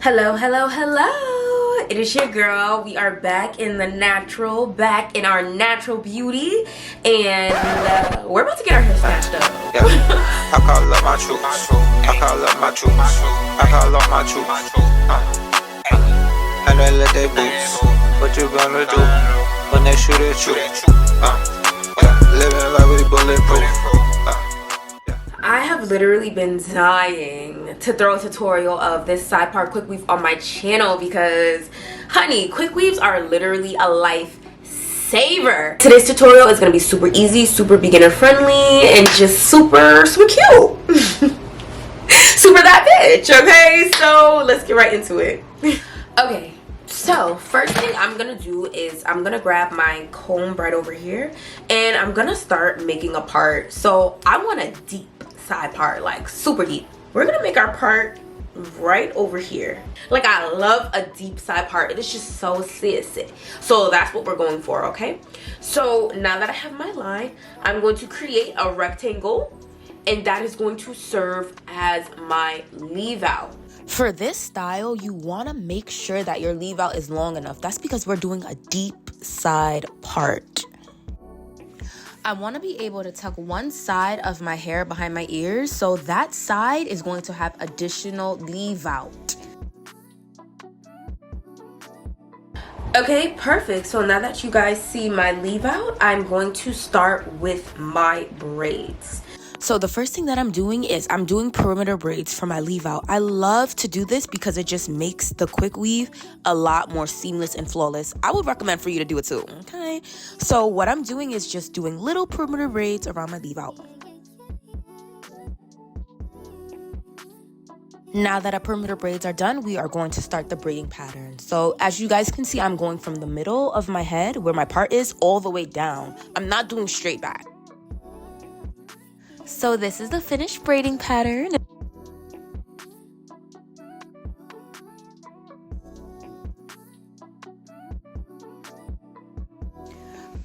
Hello, hello, hello. It is your girl. We are back in the natural, back in our natural beauty, and we're about to get our hair snatched up. Yeah. I call up my troops. I call up my troops. I call up my troops. And they let their boots. What you gonna do when they shoot at you? Living life with bulletproof. I have literally been dying to throw a tutorial of this side part quick weave on my channel because, honey, quick weaves are literally a life saver. Today's tutorial is going to be super easy, super beginner friendly, and just super cute. Super that bitch, okay? So let's get right into it. Okay, so first thing I'm gonna do is I'm gonna grab my comb right over here and I'm gonna start making a part. So I want a deep side part, like super deep. We're gonna make our part right over here. Like, I love a deep side part. It is just so sissy. So that's what we're going for, okay? So now that I have my line, I'm going to create a rectangle, and that is going to serve as my leave out. For this style, you want to make sure that your leave out is long enough. That's because we're doing a deep side part. I want to be able to tuck one side of my hair behind my ears, so that side is going to have additional leave out. Okay, perfect. So now that you guys see my leave out, I'm going to start with my braids. So the first thing that I'm doing is I'm doing perimeter braids for my leave out. I love to do this because it just makes the quick weave a lot more seamless and flawless. I would recommend for you to do it too, okay? So what I'm doing is just doing little perimeter braids around my leave out. Now that our perimeter braids are done, we are going to start the braiding pattern. So as you guys can see, I'm going from the middle of my head where my part is all the way down. I'm not doing straight back. So this is the finished braiding pattern.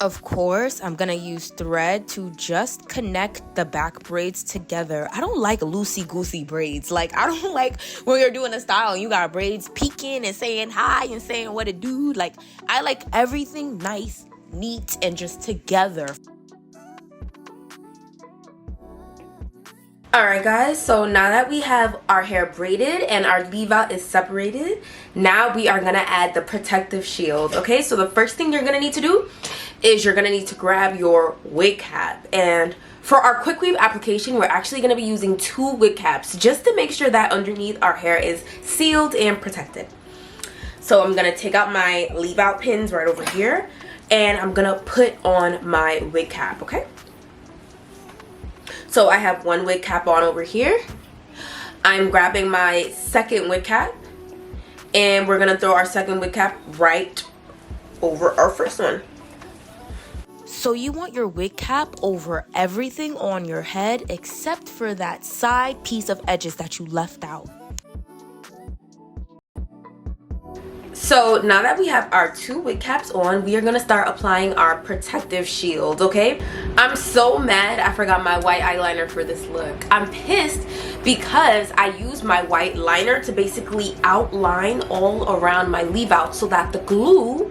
Of course, I'm gonna use thread to just connect the back braids together. I don't like loosey-goosey braids. Like, I don't like when you're doing a style and you got braids peeking and saying hi and saying what it do. Like, I like everything nice, neat, and just together. Alright guys, so now that we have our hair braided and our leave out is separated, now we are going to add the protective shield. Okay, so the first thing you're going to need to do is you're going to need to grab your wig cap. And for our quick weave application, we're actually going to be using 2 wig caps just to make sure that underneath our hair is sealed and protected. So I'm going to take out my leave out pins right over here and I'm going to put on my wig cap, okay? So I have one wig cap on over here. I'm grabbing my second wig cap and we're gonna throw our second wig cap right over our first one. So you want your wig cap over everything on your head except for that side piece of edges that you left out. So now that we have our 2 wig caps on, we are going to start applying our protective shield, okay? I'm so mad I forgot my white eyeliner for this look. I'm pissed because I used my white liner to basically outline all around my leave out so that the glue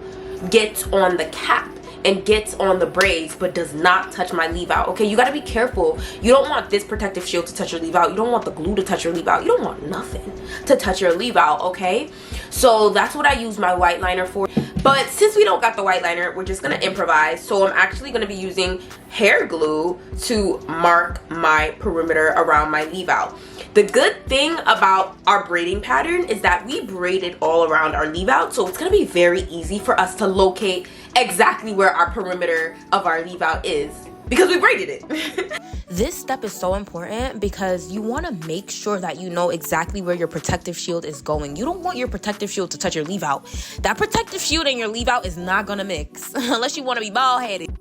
gets on the cap and gets on the braids but does not touch my leave out. Okay, you got to be careful. You don't want this protective shield to touch your leave out. You don't want the glue to touch your leave out. You don't want nothing to touch your leave out, okay? So that's what I use my white liner for. But since we don't got the white liner, we're just gonna improvise. So I'm actually gonna be using hair glue to mark my perimeter around my leave out. The good thing about our braiding pattern is that we braided all around our leave out, so it's gonna be very easy for us to locate exactly where our perimeter of our leave out is because we braided it. This step is so important because you want to make sure that you know exactly where your protective shield is going. You don't want your protective shield to touch your leave out. That protective shield and your leave out is not gonna mix unless you want to be bald headed.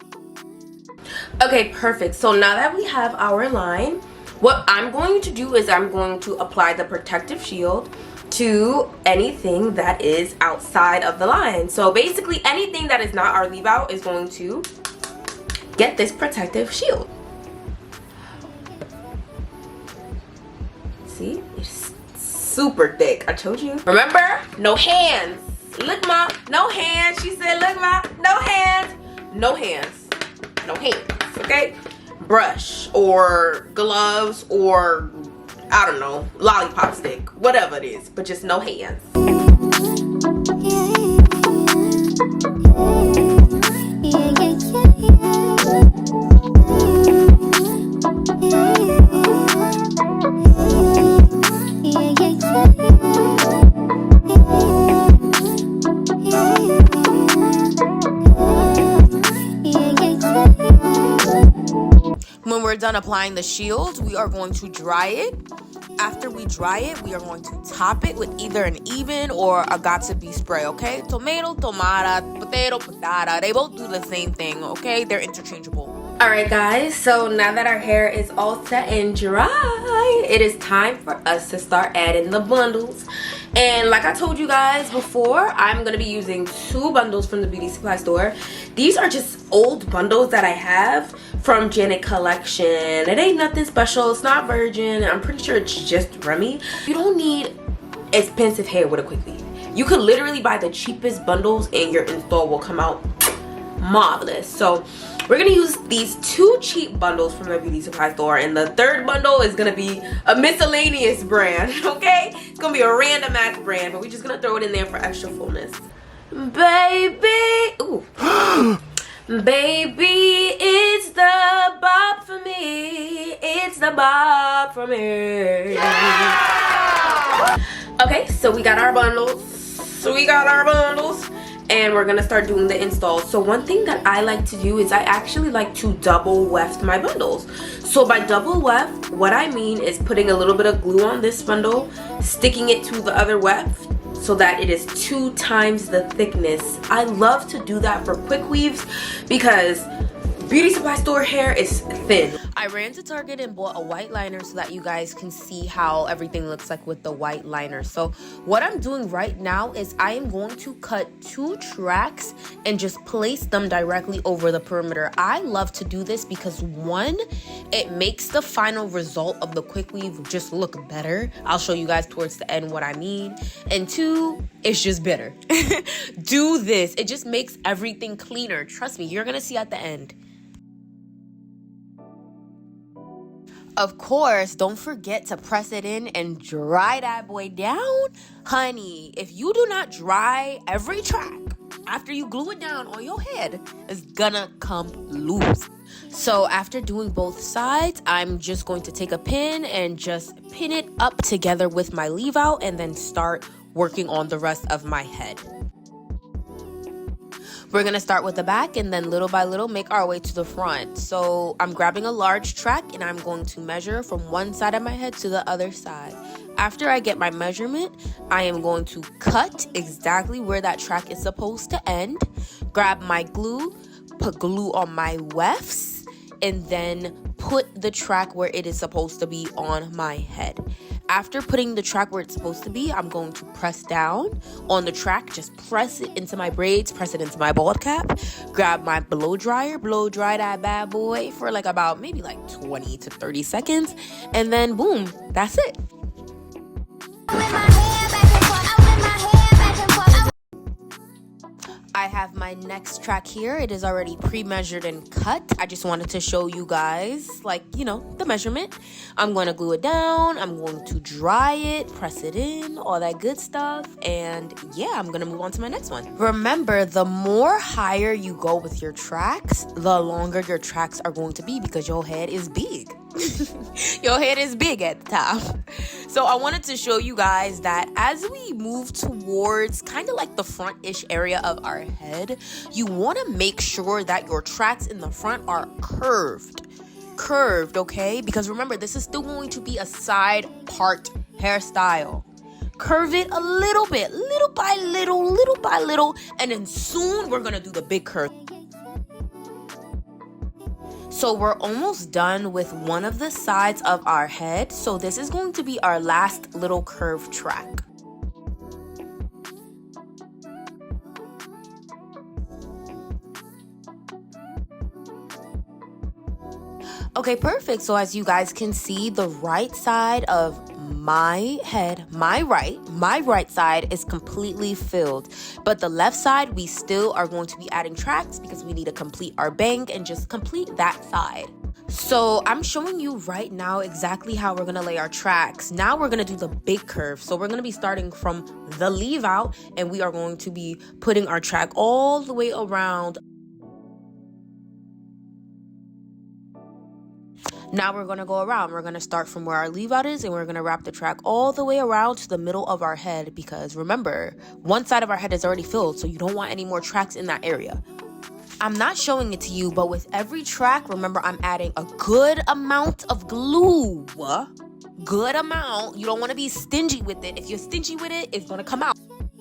Okay, perfect. So now that we have our line, what I'm going to do is I'm going to apply the protective shield to anything that is outside of the line. So basically anything that is not our leave out is going to get this protective shield. See, it's super thick. I told you. Remember? No hands. Look, ma. No hands. She said, look, ma. No hands. No hands. No hands. Okay? Brush or gloves or, I don't know, lollipop stick. Whatever it is. But just no hands. When we're done applying the shield, we are going to dry it. After we dry it, we are going to top it with either an even or a got-to-be spray, okay? Tomato, tomata, potato, patata. They both do the same thing, okay? They're interchangeable. All right, guys. So now that our hair is all set and dry, it is time for us to start adding the bundles. And like I told you guys before, I'm going to be using 2 bundles from the beauty supply store. These are just old bundles that I have from Janet Collection. It ain't nothing special. It's not virgin. I'm pretty sure it's just Remy. You don't need expensive hair with a Quickweave. You could literally buy the cheapest bundles and your install will come out marvelous. So we're gonna use these 2 cheap bundles from the beauty supply store, and the 3rd bundle is gonna be a miscellaneous brand. Okay, it's gonna be a random act brand, but we're just gonna throw it in there for extra fullness. Baby, ooh. Baby, it's the bob for me. It's the bob for me. Yeah! Okay, so we got our bundles. And we're gonna start doing the install. So one thing that I like to do is I actually like to double weft my bundles. So by double weft, what I mean is putting a little bit of glue on this bundle, sticking it to the other weft so that it is 2 times the thickness. I love to do that for Quickweaves because beauty supply store hair is thin. I ran to Target and bought a white liner so that you guys can see how everything looks like with the white liner. So what I'm doing right now is I am going to cut 2 tracks and just place them directly over the perimeter. I love to do this because 1, it makes the final result of the Quickweave just look better. I'll show you guys towards the end what I mean. And 2, it's just better. Do this. It just makes everything cleaner. Trust me, you're gonna see at the end. Of course, don't forget to press it in and dry that boy down. Honey, if you do not dry every track after you glue it down on your head, it's gonna come loose. So after doing both sides, I'm just going to take a pin and just pin it up together with my leave out and then start working on the rest of my head. We're gonna start with the back and then little by little make our way to the front. So I'm grabbing a large track and I'm going to measure from one side of my head to the other side. After I get my measurement, I am going to cut exactly where that track is supposed to end, grab my glue, put glue on my wefts, and then put the track where it is supposed to be on my head. After putting the track where it's supposed to be, I'm going to press down on the track, just press it into my braids, press it into my bald cap, grab my blow dryer, blow dry that bad boy for like about maybe like 20 to 30 seconds, and then boom, that's it. I have my next track here. It is already pre-measured and cut. I just wanted to show you guys, like, you know, the measurement. I'm going to glue it down. I'm going to dry it, press it in, all that good stuff. And yeah, I'm going to move on to my next one. Remember, the more higher you go with your tracks, the longer your tracks are going to be because your head is big. Your head is big at the top. So I wanted to show you guys that as we move towards kind of like the front-ish area of our head, you want to make sure that your tracks in the front are curved, okay? Because remember, this is still going to be a side part hairstyle. Curve it a little bit, little by little, and then soon we're gonna do the big curve. So we're almost done with one of the sides of our head. So this is going to be our last little curve track. Okay, perfect. So as you guys can see, the right side of my head, my right side is completely filled. But the left side, we still are going to be adding tracks because we need to complete our bank and just complete that side. So I'm showing you right now exactly how we're going to lay our tracks. Now we're going to do the big curve. So we're going to be starting from the leave out, and we are going to be putting our track all the way around. Now we're going to go around. We're going to start from where our leave out is, and we're going to wrap the track all the way around to the middle of our head, because remember, one side of our head is already filled, so you don't want any more tracks in that area. I'm not showing it to you, but with every track, remember, I'm adding a good amount of glue. Good amount. You don't want to be stingy with it. If you're stingy with it, it's going to come out.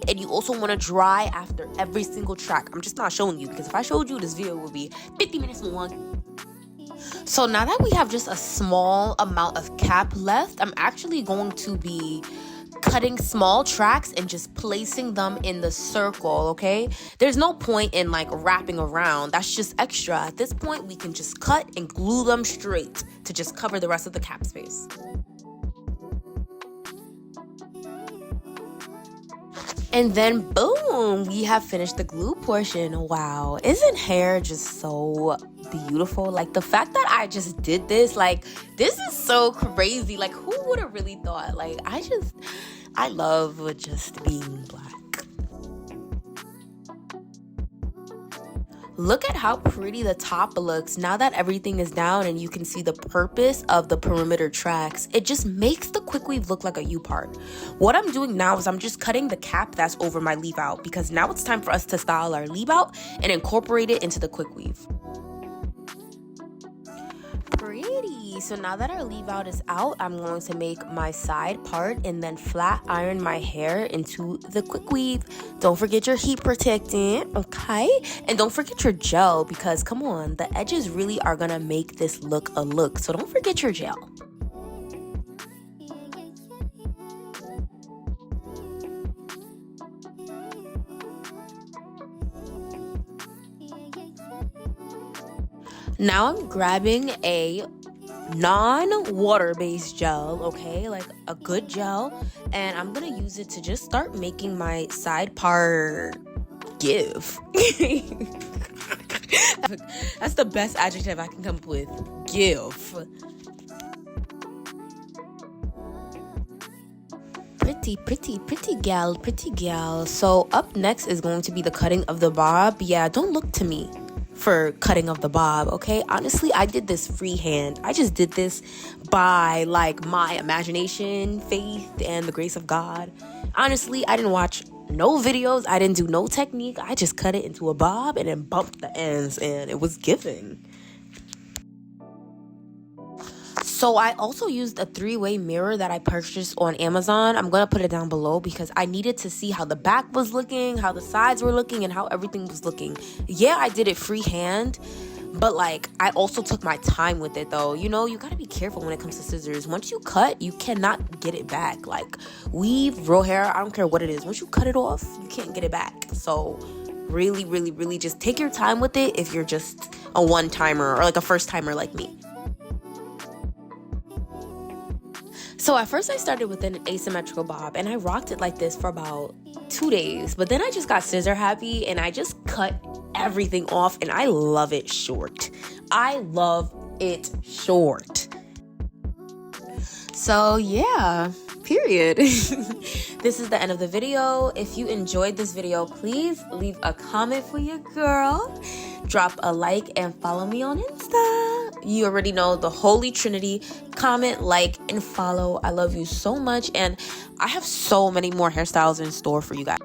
And you also want to dry after every single track. I'm just not showing you, because if I showed you, this video would be 50 minutes long. So now that we have just a small amount of cap left, I'm actually going to be cutting small tracks and just placing them in the circle, okay? There's no point in like wrapping around. That's just extra. At this point, we can just cut and glue them straight to just cover the rest of the cap space. And then boom, we have finished the glue portion. Wow, isn't hair just so beautiful? Like, the fact that I just did this, like, this is so crazy. Like, who would have really thought? Like, I love just being black. Look at how pretty the top looks now that everything is down and you can see the purpose of the perimeter tracks. It just makes the quick weave look like a U-part. What I'm doing now is I'm just cutting the cap that's over my leave out, because now it's time for us to style our leave out and incorporate it into the quick weave. Pretty. So now that our leave out is out, I'm going to make my side part and then flat iron my hair into the quick weave. Don't forget your heat protectant, okay? And don't forget your gel, because come on, the edges really are gonna make this look a look. So don't forget your gel. Now I'm grabbing a non-water-based gel, okay, like a good gel, and I'm gonna use it to just start making my side part give. That's the best adjective I can come up with. Give. Pretty gal. So up next is going to be the cutting of the bob. Yeah, don't look to me for cutting of the bob, okay? Honestly, I did this freehand. I just did this by like my imagination, faith, and the grace of God. Honestly, I didn't watch no videos. I didn't do no technique. I just cut it into a bob and then bumped the ends, and it was giving. So I also used a 3-way mirror that I purchased on Amazon. I'm going to put it down below because I needed to see how the back was looking, how the sides were looking, and how everything was looking. Yeah, I did it freehand, but like I also took my time with it though. You know, you got to be careful when it comes to scissors. Once you cut, you cannot get it back. Like weave, real hair, I don't care what it is. Once you cut it off, you can't get it back. So really just take your time with it if you're just a one-timer or like a first-timer like me. So at first I started with an asymmetrical bob and I rocked it like this for about 2 days. But then I just got scissor happy and I just cut everything off, and I love it short. I love it short. So yeah, period. This is the end of the video. If you enjoyed this video, please leave a comment for your girl. Drop a like and follow me on Insta. You already know the Holy Trinity. Comment, like, and follow. I love you so much, and I have so many more hairstyles in store for you guys.